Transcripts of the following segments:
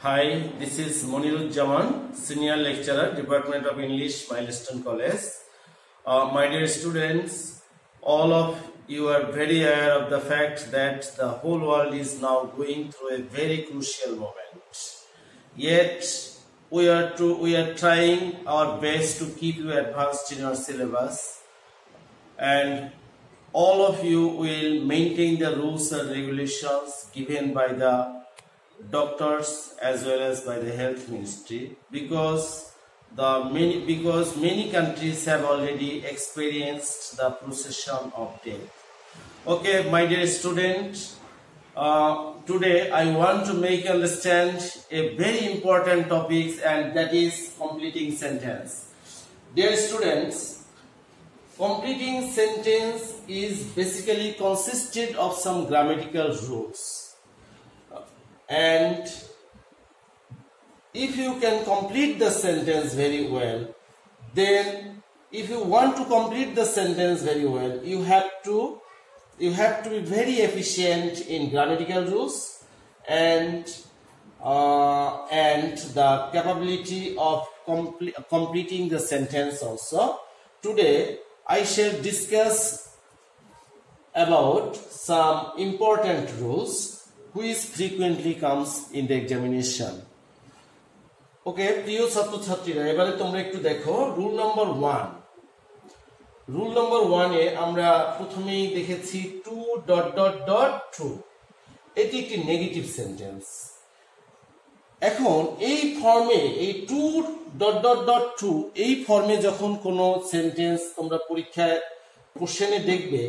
Hi, this is Monirujjaman, Senior Lecturer, Department of English, Milestone College. My dear students, all of you are very aware of the fact that the whole world is now going through a very crucial moment. Yet, we are trying our best to keep you advanced in your syllabus, and all of you will maintain the rules and regulations given by the doctors as well as by the health ministry, because many countries have already experienced the procession of death. Okay, my dear student, today I want to make you understand a very important topic, and that is completing sentence. Dear students, completing sentence is basically consisted of some grammatical rules. And if you can complete the sentence very well, then if you want to complete the sentence very well, you have to be very efficient in grammatical rules and the capability of completing the sentence also. Today I shall discuss about some important rules which frequently comes in the examination. Okay, প্রিয় ছাত্রছাত্রীরা, এবারে তোমরা একটু দেখো rule number 1। Rule number 1 এ আমরা প্রথমেই দেখেছি to dot dot dot true. এটি একটি নেগেটিভ সেন্টেন্স। এখন এই ফর্মে, এই to dot dot dot true, এই ফর্মে যখন কোনো সেন্টেন্স তোমরা পরীক্ষায় কোশ্চেনে দেখবে,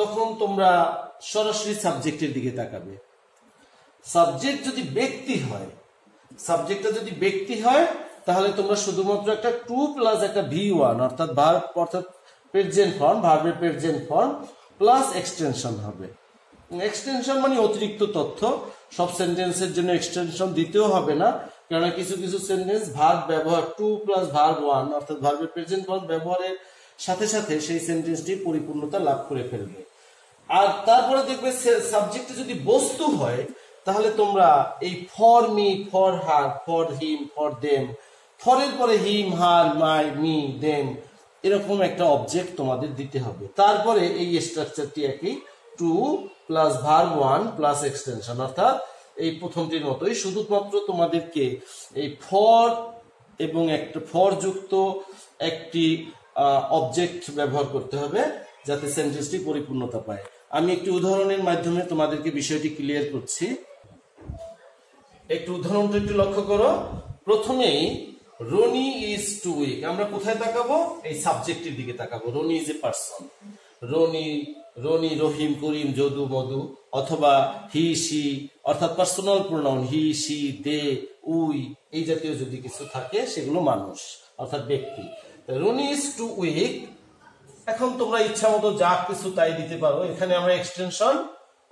তখন তোমরা সরাসরি সাবজেক্টের দিকে তাকাবে। সাবজেক্ট যদি ব্যক্তি হয়, সাবজেক্টটা যদি ব্যক্তি হয়, তাহলে তোমরা শুধুমাত্র একটা টু প্লাস একটা V1 অর্থাৎ ভার্ব, অর্থাৎ প্রেজেন্ট ফর্ম, ভার্বের প্রেজেন্ট ফর্ম প্লাস এক্সটেনশন হবে। এক্সটেনশন মানে অতিরিক্ত তথ্য। সব সেন্টেন্সের জন্য এক্সটেনশন দিতেও হবে না, কারণ কিছু কিছু সেন্টেন্স ভার্ব ব্যবহার টু প্লাস ভার্ব 1 অর্থাৎ ভার্বের প্রেজেন্ট ফর্ম ব্যবহারের সাথে সাথে সেই সেন্টেন্সটি পরিপূর্ণতা লাভ করে ফেলবে। আর তারপরে দেখবে সাবজেক্টে যদি বস্তু হয়, তাহলে তোমরা এই for me, for her, for him, for them, ফরের পরে হিম, হার, মাই, মি, দেম, এরকম একটা অবজেক্ট তোমাদের দিতে হবে। তারপরে এই স্ট্রাকচারটি একই, to plus verb 1 plus extension, অর্থাৎ এই প্রথমটির মতোই, শুধুমাত্র তোমাদেরকে এই ফর এবং একটা ফর যুক্ত একটি অবজেক্ট ব্যবহার করতে হবে যাতে সেন্টেন্সটি পরিপূর্ণতা পায়। আমি একটি উদাহরণের মাধ্যমে তোমাদেরকে বিষয়টি ক্লিয়ার করছি। একটু উদাহরণটা একটু লক্ষ্য করো। প্রথমেই রনি ইজ টু উইক, আমরা কোথায় তাকাবো? এই সাবজেক্টের দিকে তাকাবো। Rony is a person. Rony, Rahim, Karim, Jadu, Madhu, অথবা হি, সি অর্থাৎ personal pronoun, he, she, they, we, এই জাতীয় যদি কিছু থাকে সেগুলো মানুষ অর্থাৎ ব্যক্তি। Rony is too weak. এখন তোমরা ইচ্ছা মতো যা কিছু তাই দিতে পারো। এখানে আমরা এক্সটেনশন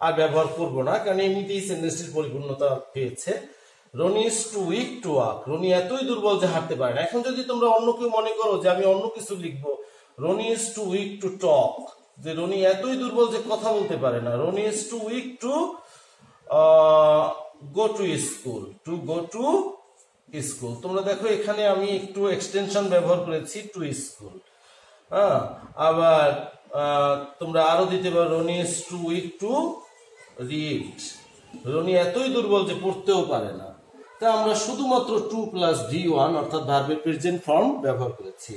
আর ব্যবহার করব না, কারণ এমনিতেই সেন্টেন্সটির পরিপূর্ণতা পেয়েছে। Roni is too weak to walk, Roni এতই দুর্বল যে হাঁটতে পারে না। এখন যদি তোমরা অন্য কেউ মনে করো যে আমি অন্য কিছু লিখবো, Roni is too weak to talk, যে রনি এতই দুর্বল যে কথা বলতে পারে না। Roni is too weak to go to school, to go to school. তোমরা দেখো এখানে আমি একটু এক্সটেনশন ব্যবহার করেছি, টু স্কুল। আবার তোমরা আরো দিতে পারো, Roni is too weak to read, Roni এতই দুর্বল যে পড়তেও পারে না। তা আমরা শুধুমাত্র টু প্লাস V1 অর্থাৎ ভার্বের প্রেজেন্ট ফর্ম ব্যবহার করেছি।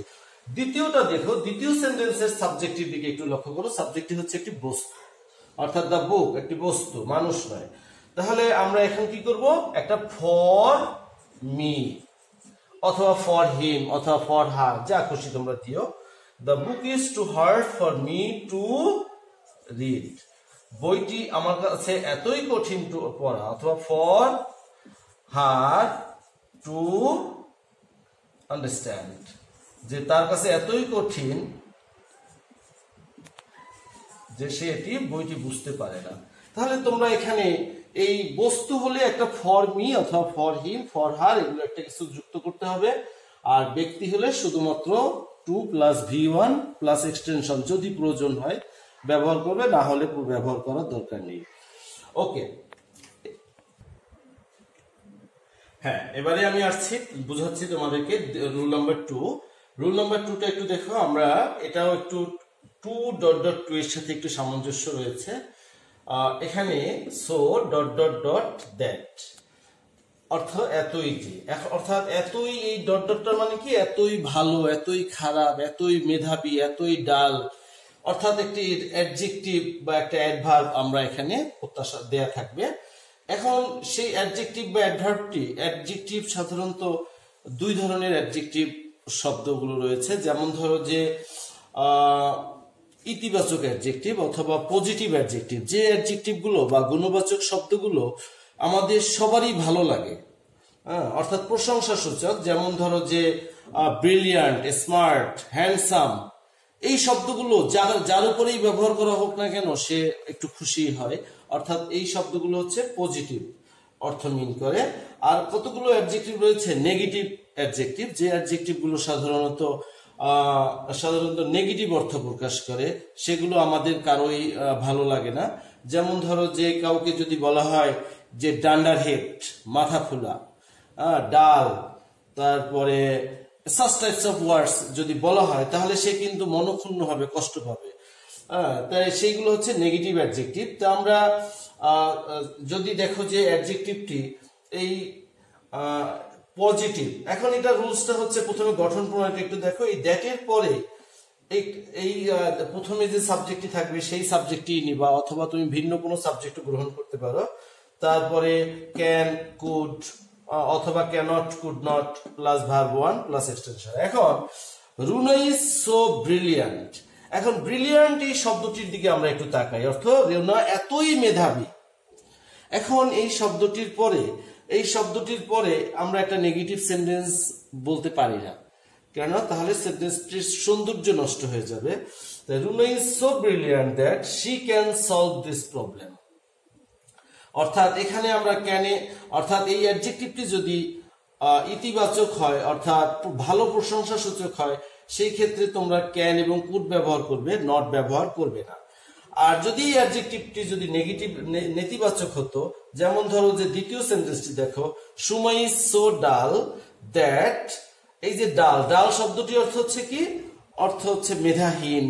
দ্বিতীয়টা দেখো, দ্বিতীয় সেন্টেন্সের সাবজেক্টের দিকে একটু লক্ষ্য করো। সাবজেক্টটি হচ্ছে একটি বস্তু, অর্থাৎ দ্য বুক একটি বস্তু, মানুষ নয়। তাহলে আমরা এখন কি করব? একটা ফর মি অথবা ফর হিম অথবা ফর হার, যা খুশি তোমরা দিও। The book is too hard for me to read. বইটি আমার কাছে এতই কঠিন পড়া, অথবা ফর হার টু আন্ডারস্ট্যান্ড, যে তার কাছে এতই কঠিন যে সে এটি বইটি বুঝতে পারে না। তাহলে তোমরা এখানে এই বস্তু হলে একটা ফর মি অথবা ফর হিম, ফর হার, এগুলো একটা কিছু যুক্ত করতে হবে। আর ব্যক্তি হলে শুধুমাত্র two plus V1 plus extension যদি প্রয়োজন হয় ব্যবহার করবে, না হলে ব্যবহার করার দরকার নেই। ওকে, হ্যাঁ, এবারে আমি আসছি বুঝাচ্ছি তোমাদেরকে রুল নাম্বার 2। রুল নাম্বার 2টা একটু দেখো, আমরা এটাও একটু 2.2 এর সাথে একটু সামঞ্জস্য রয়েছে। এখানে সো দ্যাট অর্থ এতই যে, অর্থাৎ এতই, এই ডটটার মানে কি এতই ভালো, এতই খারাপ, এতই মেধাবী, এতই ডাল, অর্থাৎ একটি অ্যাডজেক্টিভ বা একটা অ্যাডভার্ব আমরা এখানে প্রত্যাশা দেয়া থাকবে। এখন সেই অ্যাডজেক্টিভ বা অ্যাডজেক্টিভ সাধারণত দুই ধরনের অ্যাডজেক্টিভ শব্দগুলো রয়েছে। যেমন ধরো যে ইতিবাচক অ্যাডজেক্টিভ অথবা পজিটিভ অ্যাডজেক্টিভ, যে অ্যাডজেক্টিভগুলো বা গুণবাচক শব্দগুলো আমাদের সবারই ভালো লাগে, অর্থাৎ প্রশংসাসূচক। যেমন ধরো যে ব্রিলিয়ান্ট, স্মার্ট, হ্যান্ডসাম, এই শব্দগুলো যার উপরেই ব্যবহার করা হোক না কেন সে একটু খুশি হয়, অর্থাৎ এই শব্দগুলো হচ্ছে পজিটিভ অর্থ মিন করে। আর কতগুলো অ্যাডজেক্টিভ রয়েছে নেগেটিভ অ্যাডজেক্টিভ, যে অ্যাডজেক্টিভগুলো সাধারণত নেগেটিভ অর্থ প্রকাশ করে, সেগুলো আমাদের কারোই ভালো লাগে না। যেমন ধরো যে কাউকে যদি বলা হয় যে ডান্ডার হেড, মাথা ফোলা, ডাল, তারপরে সাচ টাইপস অফ ওয়ার্ডস যদি বলা হয় তাহলে সে কিন্তু মনক্ষুণ্ণ হবে, কষ্ট পাবে। তাই সেইগুলো হচ্ছে নেগেটিভ অ্যাডজেক্টিভ। তা আমরা যদি দেখো যে অ্যাডজেক্টিভটি এই পজিটিভ, এখন এটা রুলসটা হচ্ছে প্রথমে গঠন প্রণালীটা একটু দেখো। এই দ্যাটের পরে এই প্রথমে যে সাবজেক্টটি থাকবে সেই সাবজেক্টই নিবা, অথবা তুমি ভিন্ন কোনো সাবজেক্ট গ্রহণ করতে পারো। তারপরে ক্যান, কুড অথবা cannot, could not plus verb one plus extension. এখন রুনা ইজ সো ব্রিলিয়ান্ট। এখন ব্রিলিয়ান্ট এই শব্দটির দিকে আমরা একটু তাকাই, অর্থ রুনা এতই মেধাবী। এখন এই শব্দটির পরে আমরা একটা নেগেটিভ সেন্টেন্স বলতে পারি না, কেন? তাহলে সেন্টেন্সটির সৌন্দর্য নষ্ট হয়ে যাবে। Runa is so brilliant that she can solve this problem. অর্থাৎ এখানে আমরা ক্যানে, অর্থাৎ এই অ্যাডজেক্টিভটি যদি ইতিবাচক হয়, অর্থাৎ ভালো প্রশংসা সূচক হয়, সেই ক্ষেত্রে তোমরা ক্যান এবং কুড ব্যবহার করবে, নট ব্যবহার করবে না। আর যদি এই অ্যাডজেক্টিভটি যদি নেতিবাচক হতো, যেমন ধরো যে দ্বিতীয় সেন্টেন্সটি দেখো, সুমা ইজ সো ডাল দ্যাট, এই যে ডাল শব্দটি অর্থ হচ্ছে কি? অর্থ হচ্ছে মেধাহীন।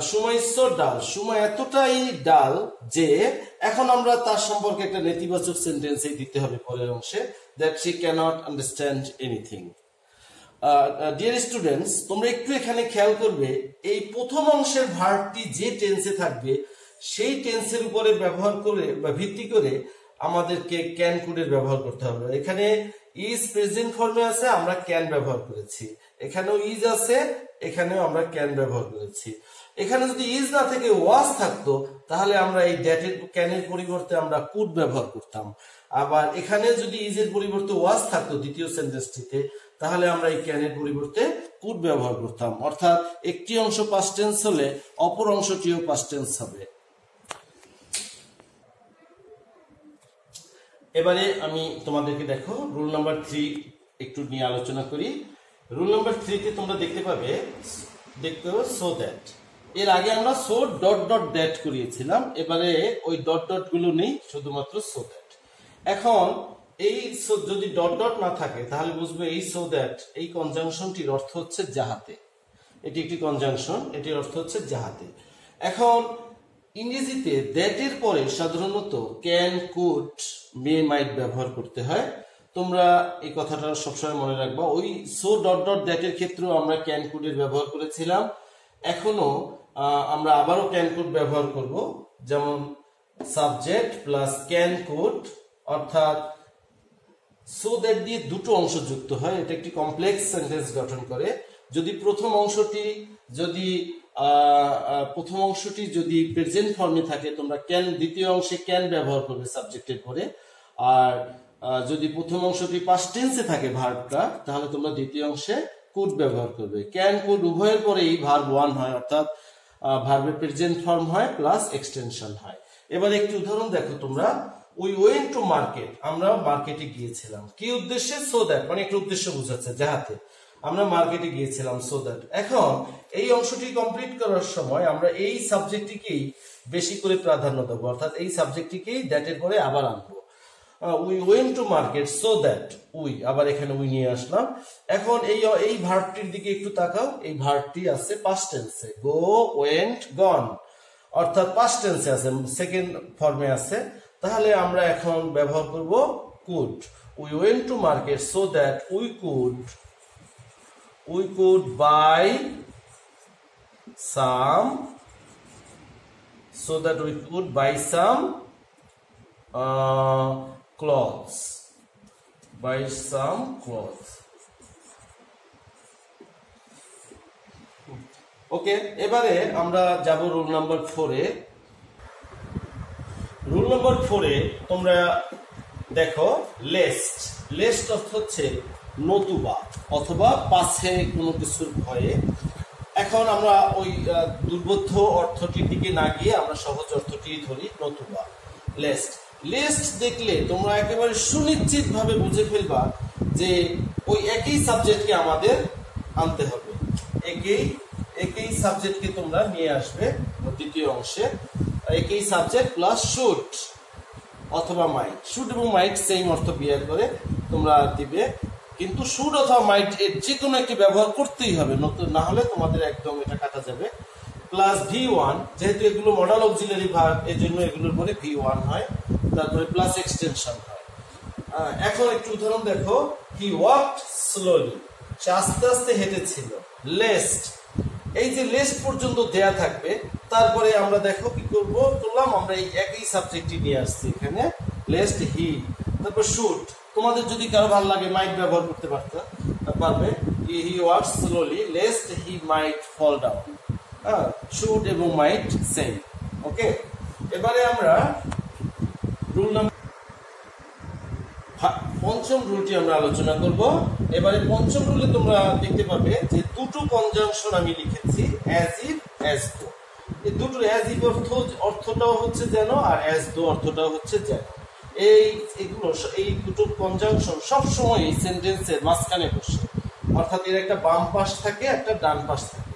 সুমা ইজ সো ডাল, সুমা এতটাই ডাল যে, এখন আমরা তার সম্পর্কে একটা নেতিবাচক সেন্টেন্স দিতে হবে পরের অংশে, that she cannot understand anything. Dear students, তোমরা একটু এখানে খেয়াল করবে, এই প্রথম অংশের ভার্বটি যে টেন্সে থাকবে সেই টেন্সের উপরে ব্যবহার করে বা ভিত্তি করে আমাদেরকে ক্যান কুডের ব্যবহার করতে হবে। এখানে ইজ প্রেজেন্ট ফর্মে আছে, আমরা ক্যান ব্যবহার করেছি। এখানেও ইজ আছে, এখানেও আমরা ক্যান ব্যবহার করেছি। এখানে যদি ইজ না থেকে ওয়াজ থাকতো তাহলে আমরা এই দ্যাটের ক্যানের পরিবর্তে আমরা কুড ব্যবহার করতাম। আবার এখানে যদি ইজের পরিবর্তে ওয়াজ থাকতো দ্বিতীয় সেন্টেন্সটিতে, তাহলে আমরা এই ক্যানের পরিবর্তে কুড ব্যবহার করতাম। অর্থাৎ একটি অংশ পাস্ট টেন্স হলে অপর অংশটিও পাস্ট টেন্স হবে। এবারে আমি তোমাদেরকে দেখো রুল নাম্বার 3 একটু নিয়ে আলোচনা করি। রুল নাম্বার 3 তে তোমরা দেখতে পাবে সো দ্যাট। এর আগে আমরা সো দ্যাট করিয়েছিলাম, এবারে ওই ডট গুলো নেই, শুধুমাত্র সো দ্যাট। এখন এই যদি ডট না থাকে তাহলে বুঝবে এই সো দ্যাট, এই কনজাংশনটির অর্থ হচ্ছে যাহাতে। এটি একটি কনজাংশন, এটির অর্থ হচ্ছে যাহাতে। এখন ইংরেজিতে দ্যাটের পরে সাধারণত ক্যান, কুড, মে, মাইট ব্যবহার করতে হয়। তোমরা এই কথাটা সবসময় মনে রাখবা। ওই সো দ্যাটের ক্ষেত্রেও আমরা ক্যান, কুডের ব্যবহার করেছিলাম, এখনো আমরা আবারও ক্যান, কুড ব্যবহার করব। যেমন সাবজেক্ট প্লাস ক্যান, কুড, অর্থাৎ সো দ্যাট দিয়ে দুটো অংশ যুক্ত হয়, এটা একটি কমপ্লেক্স সেন্টেন্স গঠন করে। যদি প্রথম অংশটি যদি প্রেজেন্ট ফর্মে থাকে তোমরা ক্যান, দ্বিতীয় অংশে ক্যান ব্যবহার করবে সাবজেক্টের পরে। আর যদি প্রথম অংশটি পাস্ট টেন্সে থাকে ভার্বটা, তাহলে তোমরা দ্বিতীয় অংশে কুড ব্যবহার করবে। ক্যান, কুড উভয়ের পরেই ভার্ব ওয়ান হয়, অর্থাৎ ভার্বের প্রেজেন্ট ফর্ম হয় প্লাস এক্সটেনশন হয়। এবার একটি উদাহরণ দেখো তোমরা। উই ওয়েন্ট টু মার্কেট, আমরা মার্কেটে গিয়েছিলাম। কি উদ্দেশ্যে? সো দ্যাট, মানে একটা উদ্দেশ্য বোঝাচ্ছে, যাহাতে আমরা মার্কেটে গিয়েছিলাম, সো দ্যাট। এখন এই অংশটি কমপ্লিট করার সময় আমরা এই সাবজেক্টটিকেই বেশি করে প্রাধান্য দেবো, অর্থাৎ এই সাবজেক্টটিকেই দ্যাটের পরে আবার আনবো। We went to market so that we, আবার এখানে উই নিয়ে আসলাম। এখন এই ভার্বটির দিকে একটু তাকাও, এই ভার্বটি আছে পাস্ট টেন্সে, গো, ওয়েন্ট, গন, অর্থাৎ পাস্ট টেন্সে আছে, সেকেন্ড ফর্মে আছে। তাহলে আমরা এখন ব্যবহার করব could. We went to market so that we could buy some, so that we could buy some clothes, ওকে। এবারে আমরা যাব রুল নাম্বার 4 এ। রুল নাম্বার 4 এ তোমরা দেখো লেস্ট অর্থ হচ্ছে নতুবা অথবা পাছে কোনো কিছুর ভয়ে। এখন আমরা ওই দুর্বোধ্য অর্থটির দিকে না গিয়ে আমরা সহজ অর্থটি ধরি, নতুবা। লেস্ট দেখলে তোমরা একেবারে সুনিশ্চিত ভাবে বুঝে ফেলবা যে ওই একই সাবজেক্টকে আমাদের আনতে হবে, একই সাবজেক্টকে তোমরা নিয়ে আসবে দ্বিতীয় অংশে। একই সাবজেক্ট প্লাস শুড অথবা মাইট। শুড এবং মাইট সেম অর্থ বিয়ার করে তোমরা দিবে, কিন্তু শুড অথবা মাইট এর যে কোনো একটি ব্যবহার করতেই হবে, নতুন না হলে তোমাদের একদম এটা কাটা যাবে। প্লাস V1, যেহেতু এগুলো মডাল অক্সিলারি ভার্ব, এই জন্য এগুলোর পরে V1 হয়, তারপরে প্লাস এক্সটেনশন হয়। এখন একটু উদাহরণ দেখো, হি ওয়াকড স্লোলি, সে আস্তে আস্তে হেঁটেছিল। লেস্ট, এই যে লেস্ট পর্যন্ত দেয়া থাকবে, তারপরে আমরা দেখো কি করলাম, আমরা এই একই সাবজেক্টটি নিয়ে আসছি এখানে, লেস্ট হি। তারপর শুড, তোমাদের যদি কারো ভালো লাগে মাইট ব্যবহার করতে পারবে, he walked slowly lest he might fall down. Should এবং মাইট সেম। ওকে, এবারে আমরা রুল নাম্বার পঞ্চম রুলটি আমরা আলোচনা করব। এবারে পঞ্চম রুলে তোমরা দেখতে পাবে যে দুটো কনজাংশন আমি লিখেছি, অ্যাজ ইফ, অ্যাজ দো। এই দুটো অ্যাজ ইফ অর্থটাও হচ্ছে যেন, আর অ্যাজ দো অর্থটাও হচ্ছে যেন। এই দুটো কনজাংশন সবসময় এই সেন্টেন্সের মাঝখানে বসে, অর্থাৎ এর একটা বাম পাশ থাকে, একটা ডান পাশ থাকে।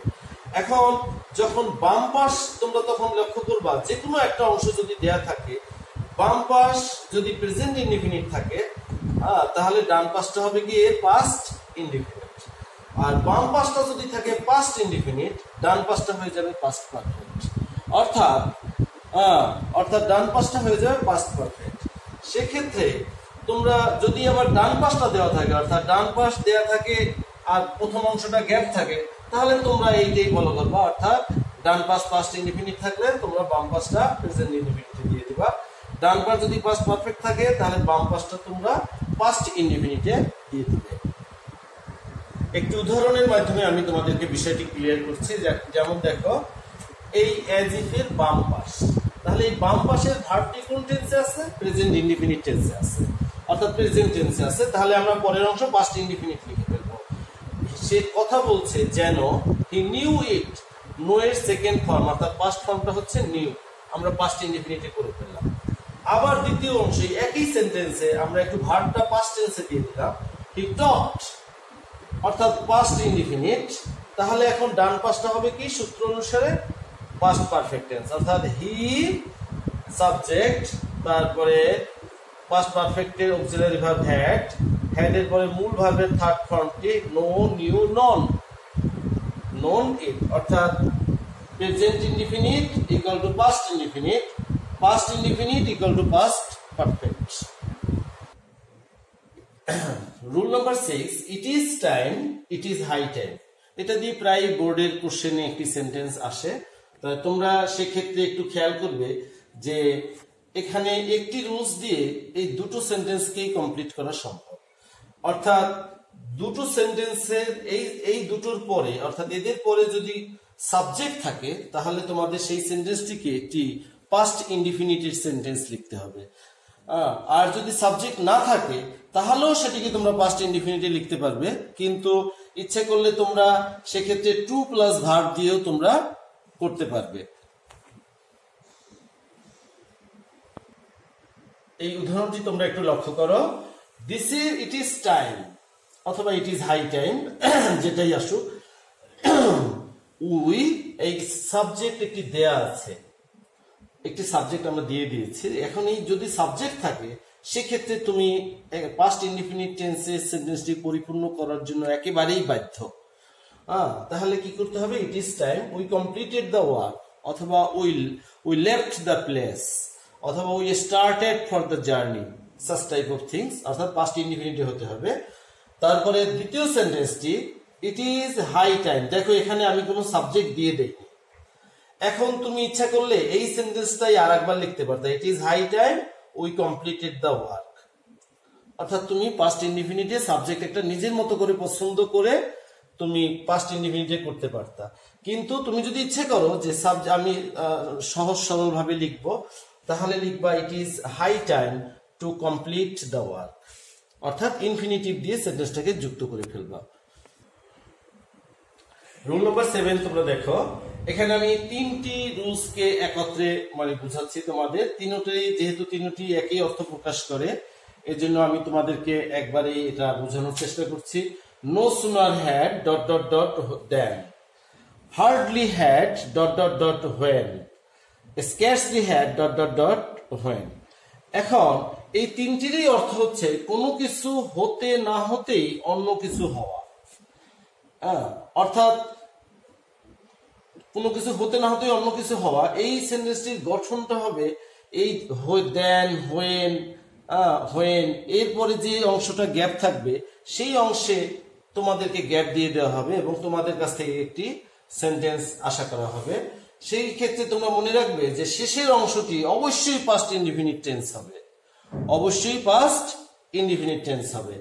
এখন যখন বাম পাশ তোমরা তখন লক্ষ্য করবা, যে কোনো একটা অংশ যদি দেয়া থাকে, বাম পাশ যদি প্রেজেন্ট ইনডিফিনিট থাকে, তাহলে ডান পাশটা হবে কি এর পাস্ট ইনডিফিনিট। আর বাম পাশটা যদি থাকে পাস্ট ইনডিফিনিট, ডান পাশটা হয়ে যাবে পাস্ট পারফেক্ট। অর্থাৎ ডান পাশটা হয়ে যাবে পাস্ট পারফেক্ট। সেক্ষেত্রে তোমরা যদি আবার ডান পাশটা দেওয়া থাকে, অর্থাৎ ডান পাশ দেওয়া থাকে আর প্রথম অংশটা গ্যাপ থাকে, তাহলে তোমরা এইটাই ফলো করবা, অর্থাৎ ডান পাশ পাস্ট ইনডিফিনিট থাকলে তোমরা বাম পাশটা প্রেজেন্ট ইনডিফিনিটে দিয়ে দিবা। ডান পাশ যদি পাস্ট পারফেক্ট থাকে, তাহলে বাম পাশটা তোমরা পাস্ট ইনডিফিনিটে দিয়ে দিবে। একটি উদাহরণের মাধ্যমে আমি তোমাদেরকে বিষয়টি ক্লিয়ার করছি। যেমন দেখো, এই অ্যাজ ইফ এর বাম পাশ, তাহলে এই বাম পাশের ভার্বটি কোন টেন্সে আছে? প্রেজেন্ট ইনডিফিনিট টেন্সে আছে, অর্থাৎ প্রেজেন্ট টেন্সে আছে। তাহলে আমরা পরের অংশ পাস্ট ইনডিফিনিট লিখে ফেলবো। সে কথা বলছে যেন, হি নিউ ইট, নো এর সেকেন্ড ফর্ম, অর্থাৎ পাস্ট ফর্মটা হচ্ছে নিউ, আমরা পাস্ট ইনডিফিনিটে করে ফেললাম। আবার দ্বিতীয় অংশে একই সেন্টেন্সে আমরা একটু ভার্বটা পাস্ট টেন্সে দিয়ে দিলাম, হি টকড, অর্থাৎ পাস্ট ইনডিফিনিট। তাহলে এখন ডান পাশটা হবে কি সূত্র অনুসারে? পাস্ট পারফেক্ট টেন্স, অর্থাৎ হি সাবজেক্ট, তারপরে পাস্ট পারফেক্টের অক্সিলারি ভার্ব হ্যাড, হ্যাডের পরে মূল ভার্বের থার্ড ফর্মটি নো, নিউ, নন ইট, অর্থাৎ present indefinite equal to past indefinite, past indefinite equal to past perfect. Rule number 6, it is time, it is high time. এটা দিয়ে প্রায় বোর্ডের কোশ্চেনে একটি সেন্টেন্স আসে। তোমরা সেক্ষেত্রে একটু খেয়াল করবে যে এখানে একটি রুলস দিয়ে এই দুটো সেন্টেন্সকেই কমপ্লিট করা সম্ভব। অর্থাৎ দুটো সেন্টেন্সের এই দুটোর পরে, অর্থাৎ এদের পরে যদি সাবজেক্ট থাকে, তাহলে তোমাদের সেই সেন্টেন্সটিকে একটি পাস্ট ইনডিফিনিটেড সেন্টেন্স লিখতে হবে। আর যদি সাবজেক্ট না থাকে, তাহলেও সেটিকে তোমরা পাস্ট ইনডিফিনিটে লিখতে পারবে, কিন্তু ইচ্ছে করলে তোমরা সেক্ষেত্রে টু প্লাস ভার্ব দিয়েও তোমরা করতে পারবে। এই উদাহরণটি তোমরা একটু লক্ষ্য করো, this is, it is time অথবা ইট ইজ হাই টাইম, যেটাই আসুক, উই, এই সাবজেক্ট একটি দেয়া আছে, একটি সাবজেক্ট আমরা দিয়ে দিয়েছি। এখন এই যদি সাবজেক্ট থাকে, সেক্ষেত্রে তুমি পাস্ট ইনডিফিনিট টেন্সের সেন্টেন্সটি পরিপূর্ণ করার জন্য একেবারেই বাধ্য। তাহলে কি করতে হবে? ইট is time we completed the work, অথবা উই লেফট দ্য প্লেস, অথবা we started for the journey, such type of things, অর্থাৎ পাস্ট ইনডিফিনিটে হতে হবে। তারপরে দ্বিতীয় সেন্টেন্সটি ইট ইজ হাই টাইম। দেখো এখানে আমি কোনো সাবজেক্ট দিয়ে দেইনি। এখন তুমি ইচ্ছা করলে এই সেন্টেন্সটাই আর একবার লিখতে পারতে, it is high time we completed the work. অর্থাৎ তুমি পাস্ট ইনডিফিনিটে সাবজেক্ট একটা নিজের মতো করে পছন্দ করে তুমি পাস্ট ইনডিফিনিটে করতে পারতা। কিন্তু তুমি যদি ইচ্ছে করো যে আমি সহজ সরল ভাবে লিখবো, তাহলে লিখবা it is high time to complete the work, অর্থাৎ ইনফিনিটিভ দিয়ে সেন্টেন্সটাকে যুক্ত করে ফেলবা। রুল নাম্বার 7 তোমরা দেখো, এখানে আমি তিনটি রুলস কে একত্রে বুঝাচ্ছি তোমাদের। যেহেতু তিনটি একই অর্থ প্রকাশ করে, এজন্য আমি তোমাদেরকে একবারে এটা বোঝানোর চেষ্টা করছি। No sooner had ... then, hardly had ... when, scarcely had ... when. এখন এই তিনটিরই অর্থ হচ্ছে কোনো কিছু হতে না হতেই অন্য কিছু হওয়া। অর্থাৎ কোনো কিছু হতে না হতেই অন্য কিছু হওয়া। এই সেন্টেন্সটির গঠনটা হবে এই দেন, হোয়েন, এরপরে যে অংশটা গ্যাপ থাকবে সেই অংশে তোমাদেরকে গ্যাপ দিয়ে দেওয়া হবে এবং তোমাদের কাছ থেকে একটি সেন্টেন্স আশা করা হবে। সেই ক্ষেত্রে তোমরা মনে রাখবে যে শেষের অংশটি অবশ্যই পাস্ট ইনডিফিনিট টেন্স হবে, অবশ্যই পাস্ট ইনডিফিনিট টেন্স হবে।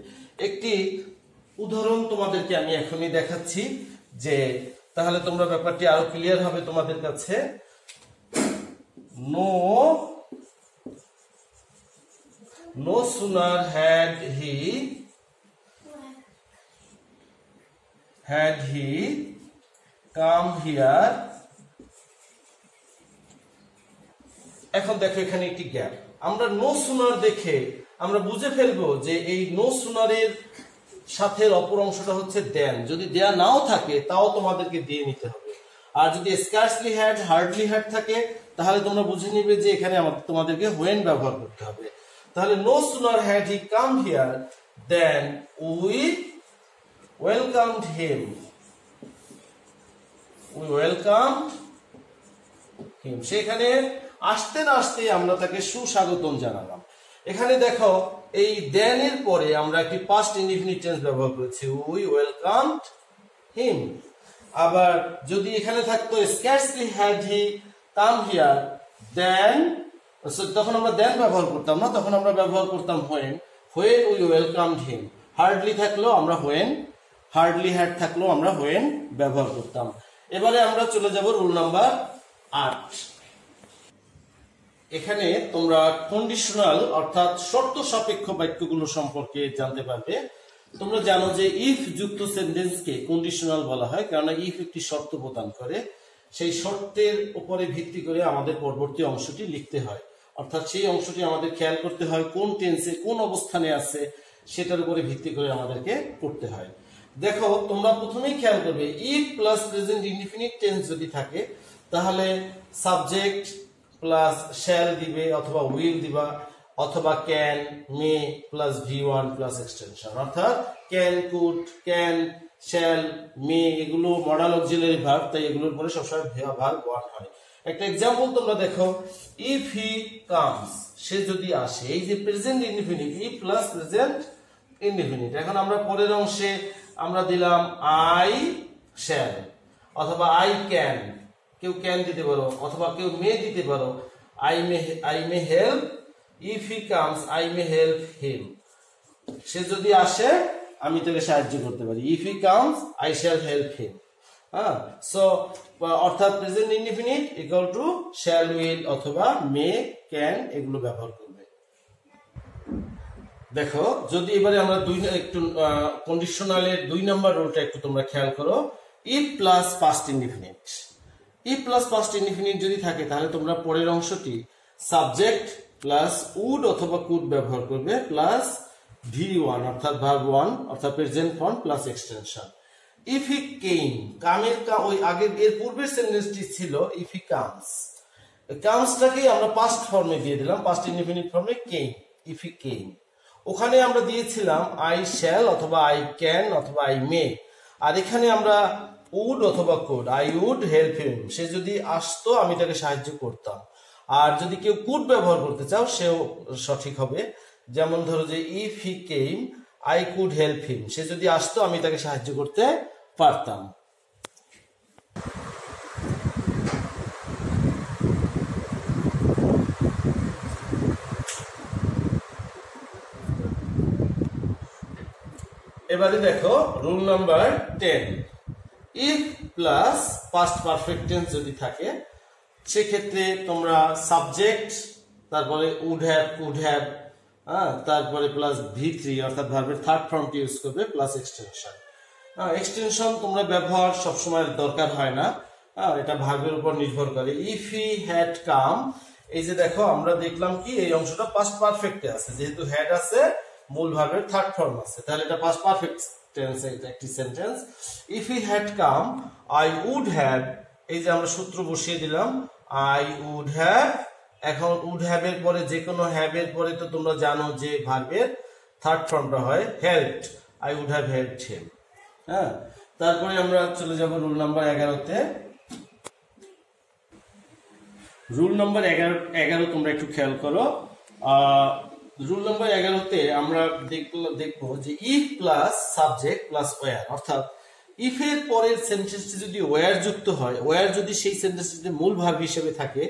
একটি উদাহরণ তোমাদেরকে আমি এখনই দেখাচ্ছি, যে তাহলে তোমরা ব্যাপারটি আরো ক্লিয়ার হবে তোমাদের কাছে। No sooner had he come here. এখন দেখো এখানে একটি গ্যাপ। আমরা নো সুনার দেখে আমরা বুঝে ফেলবো যে এই নো সুনারের সাথে অপর অংশটা হচ্ছে দেন। যদি দেয়া নাও থাকে তাও তোমাদেরকে দিয়ে নিতে হবে। আর যদি স্কার্সলি হ্যাড, হার্ডলি হ্যাড থাকে, তাহলে তোমরা বুঝে নিবে যে এখানে তোমাদেরকে হোয়েন ব্যবহার করতে হবে। তাহলে no sooner had he come here then we welcomed him. সেখানে আসতে না আসতে আমরা তাকে সুস্বাগতম জানালাম। এখানে দেখো এই দেন এর পরে আমরা একটি পাস্ট ইনডিফিনিট টেন্স ব্যবহার করেছি, উই ওয়েলকামড হিম। আবার যদি এখানে থাকতো scarcely had he come here then, তখন আমরা দেন ব্যবহার করতাম না, তখন আমরা ব্যবহার করতাম when we welcomed him. Hardly থাকলেও আমরা হোয়েন, হার্ডলি হ্যাড থাকলেও আমরা হোয়েন ব্যবহার করতাম। এবারে আমরা চলে যাব রুল নাম্বার 8। এখানে তোমরা কন্ডিশনাল অর্থাৎ শর্ত সাপেক্ষ বাক্যগুলো সম্পর্কে জানতে পারবে। তোমরা জানো যে ইফ যুক্ত সেন্টেন্সকে কন্ডিশনাল বলা হয়, কারণ ইফ একটি শর্ত প্রদান করে। সেই শর্তের উপরে ভিত্তি করে আমাদের পরবর্তী অংশটি লিখতে হয়, অর্থাৎ সেই অংশটি আমাদের খেয়াল করতে হয় কোন টেন্সে কোন অবস্থানে আছে, সেটার উপরে ভিত্তি করে আমাদেরকে করতে হয়। দেখো তোমরা প্রথমেই খেয়াল করবে if plus present indefinite tense যদি থাকে, তাহলে সাবজেক্ট প্লাস শ্যাল দিবে অথবা উইল দিবা, অথবা can, may plus V1 plus extension. অর্থাৎ ক্যান, কুড, ক্যান, শ্যাল, মে এগুলো মডাল অক্সিলারি ভার্ব, তাই এগুলোর পরে সবসময় ভার্ব 1 হয়। একটা এক্সাম্পল তোমরা দেখো, ইফ হি কামস, সে যদি আসে। এই যে present indefinite, if plus present indefinite. এখন আমরা পরের অংশে আমরা দিলাম আই শ্যাল অথবা আই ক্যান, কেউ ক্যান দিতে পারো অথবা কেউ মে দিতে পারো, I may help, if he comes I may help him. সে যদি আসে আমি তাকে সাহায্য করতে পারি, if he comes I shall help him. So অর্থাৎ present indefinite equal to shall, will অথবা মে, ক্যান এগুলো ব্যবহার করবে। দেখো যদি এবারে আমরা একটু কন্ডিশনালের 2 নম্বর রুলটা একটু তোমরা খেয়াল করো, if plus past indefinite. If plus past indefinite যদি থাকে তাহলে তোমরা পরের অংশটি সাবজেক্ট প্লাস উড অথবা কুড ব্যবহার করবে প্লাস V1 অর্থাৎ ভার্ব 1 অর্থাৎ present form plus extension. If he came, কামের ওই আগের এর পূর্বের সেন্টেন্সটি ছিল ইফ হি কামস, কামসটাকে আমরা পাস্ট ফর্মে দিয়ে দিলাম, পাস্ট ইনডিফিনিট ফর্মে কেম। if he came, ওখানে আমরা দিয়েছিলাম I shall অথবা I can অথবা I may, আর এখানে আমরা would অথবা could, I would help him, সে যদি আসতো আমি তাকে সাহায্য করতাম। আর যদি কেউ could ব্যবহার করতে চাও সেও সঠিক হবে, যেমন ধরো যে if he came I could help him, সে যদি আসতো আমি তাকে সাহায্য করতে পারতাম। এবারে দেখো rule number 10, if plus past perfect tense যদি থাকে সেক্ষেত্রে তোমরা সাবজেক্ট, তারপরে উড হ্যাভ, কুড হ্যাভ, তারপরে প্লাস V3 অর্থাৎ ভার্বের থার্ড ফর্মটি ইউজ করবে, প্লাস এক্সটেনশন। এক্সটেনশন তোমরা ব্যবহার সবসময় দরকার হয় না, এটা ভার্বের উপর নির্ভর করে। ইফ হি হ্যাড কাম, এই যে দেখো আমরা দেখলাম কি এই অংশটা পাস্ট পারফেক্টে আছে, যেহেতু হ্যাড আছে মূল ভার্বের থার্ড ফর্ম আছে, তাহলে এটা পাস্ট পারফেক্ট টেন্স, এটা একটি সেন্টেন্স। If he had come I would have, এই যে আমরা সূত্র বসিয়ে দিলাম আই উড হ্যাভ। এখন উড হ্যাভ এর পরে যে কোনো হ্যাভ এর পরে তো তোমরা জানো যে ভার্বের থার্ড ফর্মটা হয় helped, I would have helped him. হ্যাঁ, তারপরে আমরা চলে যাব রুল নাম্বার 11-তে। রুল নাম্বার 11 তোমরা একটু খেয়াল করো। রুল নাম্বার 11-তে আমরা দেখবো যে if plus subject plus were, অর্থাৎ ইফ এর পরের সেন্টেন্সটি যদি ওয়্যার যুক্ত হয়, ওয়্যার যদি সেই সেন্টেন্সটিতে মূল ভার্ব হিসেবে থাকে,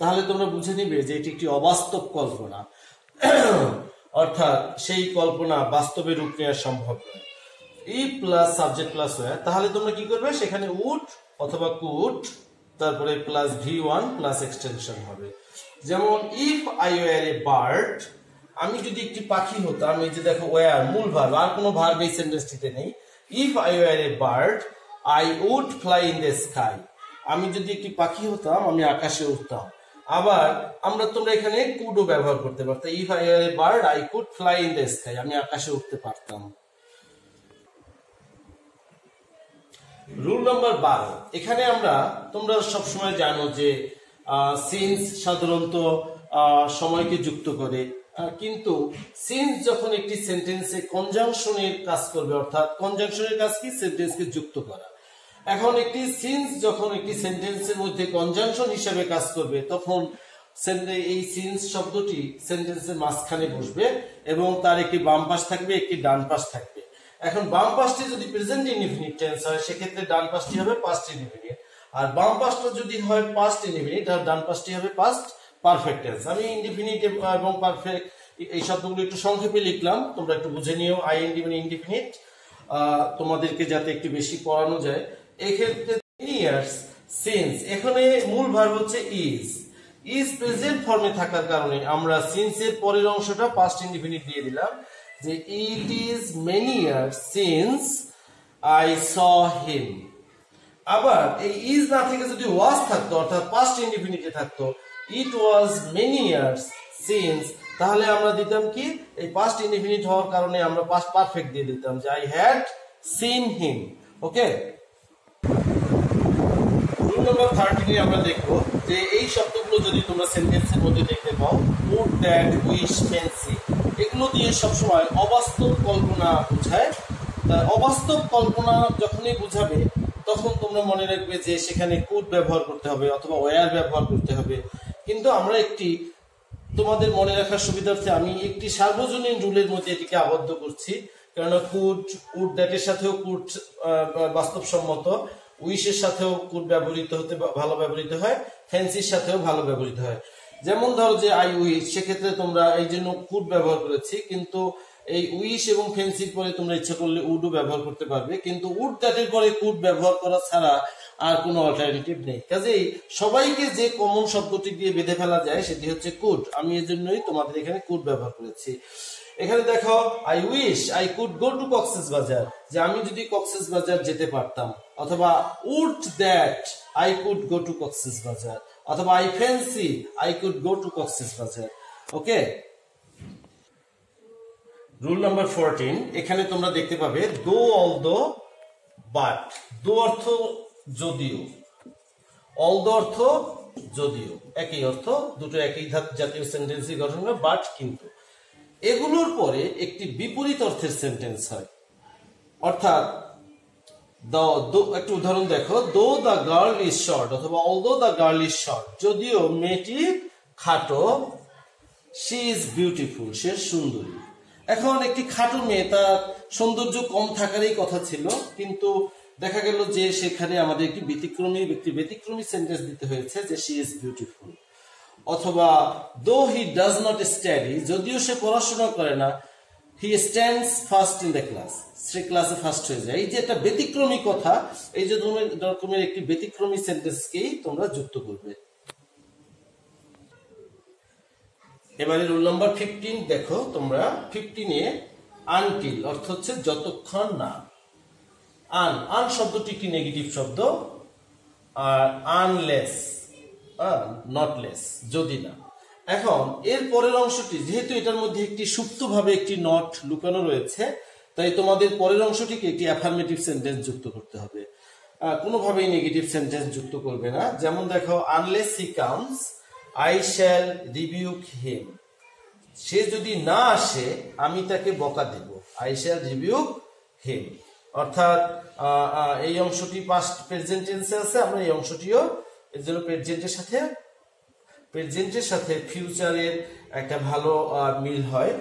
তাহলে তোমরা বুঝে নিবে যে এটি একটি অবাস্তব কল্পনা, অর্থাৎ সেই কল্পনা বাস্তবে রূপ নেওয়া সম্ভব নয়। If plus subject plus were, তাহলে তোমরা কি করবে, সেখানে উড অথবা কুড, তারপরে প্লাস V1 প্লাস এক্সটেনশন হবে। যেমন if I were a bird, আমি যদি একটি পাখি হতাম, এই যে দেখো ওয়্যার মূল ভার্ব, আর কোনো ভার্ব এই সেন্টেন্সটিতে নেই। If I were a bird I would fly in the sky, আমি যদি একটি পাখি হতাম আমি আকাশে উঠতাম। আবার তোমরা এখানে কুডও ব্যবহার করতে পারতাম, if I were a bird I could fly in the sky, আমি আকাশে উঠতে পারতাম। রুল নাম্বার 12, এখানে তোমরা সবসময় জানো যে সিন্স সাধারণত সময়কে যুক্ত করে, কিন্তু সিন্স যখন একটি সেন্টেন্সে কনজাংশনের কাজ করবে, অর্থাৎ কনজাংশনের কাজ কি, সেন্টেন্সকে যুক্ত করা। এখন একটি সিন্স যখন একটি সেন্টেন্সের মধ্যে কনজাংশন হিসেবে কাজ করবে, তখন এই সিন্স শব্দটি সেন্টেন্সের মাঝখানে বসবে এবং তার একটি বাম পাশ থাকবে, একটি ডান পাশ থাকবে। এখন বাম পাশটি যদি প্রেজেন্ট ইনডিফিনিট টেন্স হয়, সেক্ষেত্রে ডান পাশটি হবে পাস্ট ইনডিফিনিট, আর বাম পাশটা যদি হয় পাস্ট ইনডিফিনিট, আর ডান পাশটি হবে পাস্ট পারফেক্ট টেন্স। আমি ইনডিফিনিট এবং পারফেক্ট এই শব্দগুলো একটু সংক্ষেপে লিখলাম, তোমরা একটু বুঝে নিও। আইএনডি মানে ইনডিফিনিট, তোমাদেরকে যাতে একটু বেশি পড়ানো যায়। এক্ষেত্রে ইয়ার্স সিন্স, এখানে মূল ভার্ব হচ্ছে ইজ প্রেজেন্ট ফর্মে থাকার কারণে আমরা সিন্স এর পরের অংশটা পাস্ট ইনডিফিনিট দিয়ে দিলাম, যে it is many years since I saw him. আবার এই ইজ না থেকে যদি ওয়াজ থাকতো, অর্থাৎ পাস্ট ইনডিফিনিটে থাকতো ইট ওয়াজ মেনি ইয়ার্স সিন্স, তাহলে আমরা দিতাম কি, এই পাস্ট ইনডিফিনিট হওয়ার কারণে আমরা পাস্ট পারফেক্ট দিয়ে দিতাম, যে I had seen him. Okay, rule number 13 আমরা দেখবো যে এই শব্দগুলো যদি তোমরা সেন্টেন্সের মধ্যে দেখতে পাও, উড, দ্যাট, উইশ, ফ্যান্সি, এগুলো দিয়ে সবসময় অবাস্তব কল্পনা বোঝায়। অবাস্তব কল্পনা যখনই বুঝাবে তখন তোমরা মনে রাখবে যে সেখানে কুড ব্যবহার করতে হবে অথবা ওয়্যার ব্যবহার করতে হবে। কিন্তু আমরা তোমাদের মনে রাখার সুবিধার্থে আমি একটি সার্বজনীন রুলের মধ্যে এটিকে আবদ্ধ করছি, কেননা কুড, উড, দ্যাটের সাথেও কুড বাস্তবসম্মত, উইশের সাথেও কুড ভালো ব্যবহৃত হয়, ফ্যান্সির সাথেও ভালো ব্যবহৃত হয়। যেমন ধরো যে আই উইশ, সেক্ষেত্রে তোমরা এই জন্য কুড ব্যবহার করেছি, কিন্তু এই উইশ এবং ফ্যান্সির পরে তোমরা ইচ্ছা করলে উডও ব্যবহার করতে পারবে, কিন্তু উড দ্যাটের পরে কুড ব্যবহার করা ছাড়া আর কোনো অল্টারনেটিভ নেই। কাজেই সবাইকে যে কমন শব্দটি দিয়ে বেঁধে ফেলা যায় সেটি হচ্ছে কুড। আমি এর জন্যই তোমাদের এখানে কুড ব্যবহার করেছি। এখানে দেখো I wish I could go to Cox's Bazar, যে আমি যদি কক্সবাজার যেতে পারতাম, অথবা would that I could go to Cox's Bazar, অথবা I fancy I could go to Cox's Bazar. Okay, rule number 14, এখানে তোমরা দেখতে পাবে দো, অলদো, বাট। দো অর্থ যদিও, অলদো অর্থ যদিও, একই অর্থ, দুটো একই জাতীয় সেন্টেন্সই গঠন করে, বাট কিন্তু। এগুলোর পরে একটি বিপরীত অর্থের সেন্টেন্স হয়। অর্থাৎ একটু উদাহরণ দেখো, দো দ্য গার্ল ইজ শর্ট অথবা although the girl is short, যদিও মেয়েটি খাটো, শি ইজ বিউটিফুল, সে সুন্দরী। এখন একটি খাটো মেয়ে, তার সৌন্দর্য কম থাকারই কথা ছিল, কিন্তু দেখা গেল যে সেখানে আমাদের একটি ব্যতিক্রমী সেন্টেন্স দিতে হয়েছে যে শি ইজ বিউটিফুল। অথবা দো হি ডাজ নট স্টাডি, যদিও সে পড়াশোনা করে না, he stands first in the class, সে ক্লাসে ফার্স্ট হয়ে যায়। এই যে একটা ব্যতিক্রমী কথা, এই যে রকমের একটি ব্যতিক্রমী সেন্টেন্সকেই তোমরা যুক্ত করবে। এবারে রুল নাম্বার 15 দেখো তোমরা। 15-এ আনটিল অর্থ হচ্ছে যতক্ষণ না। আন শব্দটি একটি নেগেটিভ শব্দ, আর আনলেস, নট লেস, যদি না। এখন এর পরের অংশটি, যেহেতু এটার মধ্যে একটি সুপ্তভাবে একটি নট লুকানো রয়েছে, তাই তোমাদের পরের অংশটিকে একটি অ্যাফার্মেটিভ সেন্টেন্স যুক্ত করতে হবে, কোনোভাবেই নেগেটিভ সেন্টেন্স যুক্ত করবে না। যেমন দেখো, unless he comes I shall rebuke him, সে যদি না আসে আমি তাকে বকা দেব, আই শ্যাল রিবিউক হিম। অর্থাৎ এই অংশটি পাস্ট প্রেজেন্ট টেন্সে আছে, আমরা এই অংশটিও এর জন্য প্রেজেন্টের সাথে ফিউচারের একটা ভালো মিল হয়,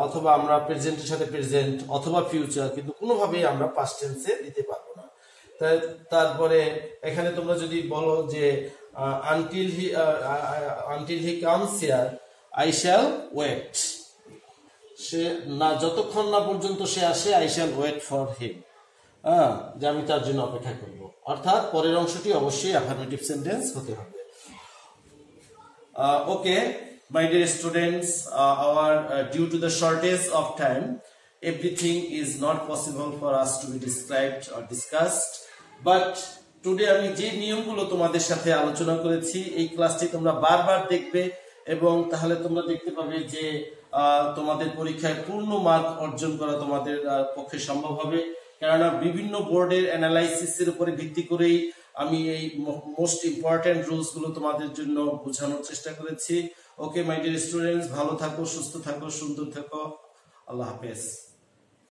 অথবা আমরা প্রেজেন্টের সাথে প্রেজেন্ট অথবা ফিউচার, কিন্তু কোনোভাবেই আমরা পাস্ট টেন্সে দিতে পারবো না। তারপরে এখানে তোমরা যদি বলো যে until he comes here I shall wait, সে না, যতক্ষণ না পর্যন্ত সে আসে, I shall wait for him, যে আমি তার জন্য অপেক্ষা করব। অর্থাৎ পরের অংশটি অবশ্যই অ্যাফার্মেটিভ সেন্টেন্স হতে হবে। Okay, my dear students, due to the shortage of time, everything is not possible for us to be described or discussed. But today আমি যে নিয়মগুলো তোমাদের সাথে আলোচনা করেছি, এই ক্লাসটি তোমরা বারবার দেখবে এবং তাহলে তোমরা দেখতে পাবে যে তোমাদের পরীক্ষায় পূর্ণ মার্ক অর্জন করা তোমাদের পক্ষে সম্ভব হবে। কেননা বিভিন্ন বোর্ডের অ্যানালাইসিসের উপরে ভিত্তি করেই আমি এই মোস্ট ইম্পর্টেন্ট রুলস গুলো তোমাদের জন্য বোঝানোর চেষ্টা করেছি। ওকে মাই ডিয়ার স্টুডেন্টস, ভালো থাকো, সুস্থ থাকো, সুন্দর থাকো। আল্লাহ হাফেজ।